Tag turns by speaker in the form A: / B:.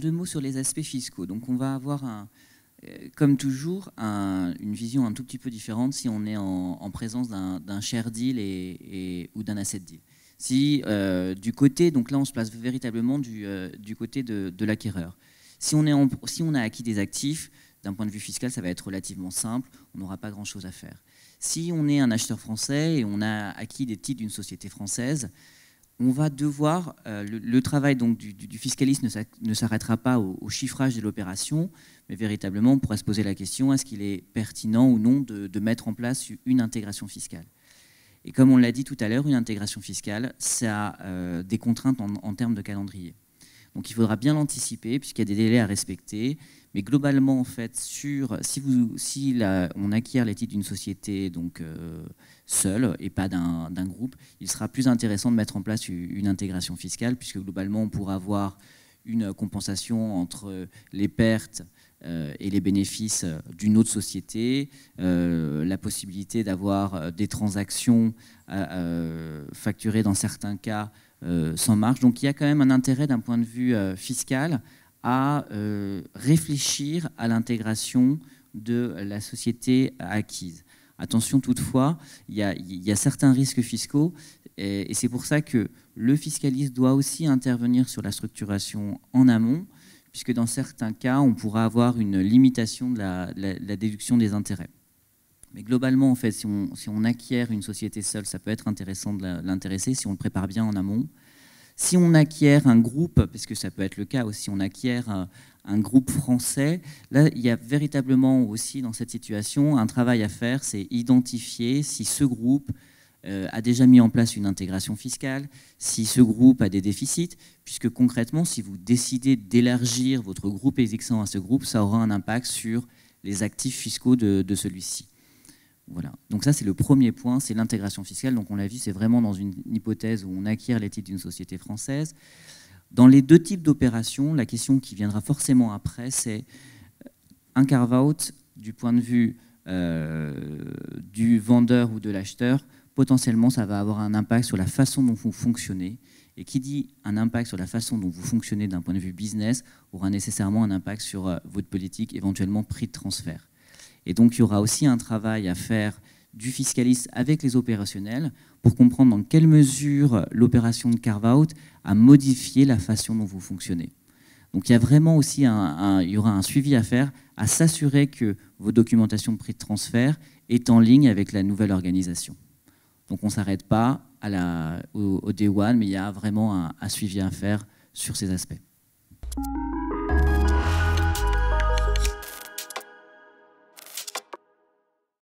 A: 2 mots sur les aspects fiscaux. Donc on va avoir, comme toujours, une vision un tout petit peu différente si on est en présence d'un share deal ou d'un asset deal. Si du côté, donc là on se place véritablement du côté de l'acquéreur. Si on a acquis des actifs, d'un point de vue fiscal, ça va être relativement simple, on n'aura pas grand-chose à faire. Si on est un acheteur français et on a acquis des titres d'une société française, on va devoir, le travail donc, du fiscaliste ne s'arrêtera pas au chiffrage de l'opération, mais véritablement on pourrait se poser la question, est-ce qu'il est pertinent ou non de mettre en place une intégration fiscale? Et comme on l'a dit tout à l'heure, une intégration fiscale, ça a des contraintes en termes de calendrier. Donc il faudra bien l'anticiper puisqu'il y a des délais à respecter. Mais globalement, en fait, si on acquiert les titres d'une société donc, seule et pas d'un groupe, il sera plus intéressant de mettre en place une intégration fiscale puisque globalement, on pourra avoir une compensation entre les pertes et les bénéfices d'une autre société, la possibilité d'avoir des transactions facturées dans certains cas sans marge. Donc il y a quand même un intérêt d'un point de vue fiscal à réfléchir à l'intégration de la société acquise. Attention toutefois, il y a certains risques fiscaux et c'est pour ça que le fiscaliste doit aussi intervenir sur la structuration en amont, puisque dans certains cas, on pourra avoir une limitation de la déduction des intérêts. Mais globalement, en fait, si on acquiert une société seule, ça peut être intéressant de l'intéresser si on le prépare bien en amont. Si on acquiert un groupe, parce que ça peut être le cas aussi, on acquiert un groupe français, là, il y a véritablement aussi dans cette situation un travail à faire, c'est identifier si ce groupe a déjà mis en place une intégration fiscale, si ce groupe a des déficits, puisque concrètement, si vous décidez d'élargir votre groupe existant à ce groupe, ça aura un impact sur les actifs fiscaux de celui-ci. Voilà. Donc ça, c'est le premier point, c'est l'intégration fiscale. Donc on l'a vu, c'est vraiment dans une hypothèse où on acquiert les titres d'une société française. Dans les deux types d'opérations, la question qui viendra forcément après, c'est un carve-out du point de vue du vendeur ou de l'acheteur. Potentiellement, ça va avoir un impact sur la façon dont vous fonctionnez. Et qui dit un impact sur la façon dont vous fonctionnez d'un point de vue business aura nécessairement un impact sur votre politique, éventuellement prix de transfert. Et donc, il y aura aussi un travail à faire du fiscaliste avec les opérationnels pour comprendre dans quelle mesure l'opération de carve-out a modifié la façon dont vous fonctionnez. Donc, il y a vraiment aussi il y aura un suivi à faire, à s'assurer que vos documentations de prix de transfert est en ligne avec la nouvelle organisation. Donc, on ne s'arrête pas au day one, mais il y a vraiment un suivi à faire sur ces aspects.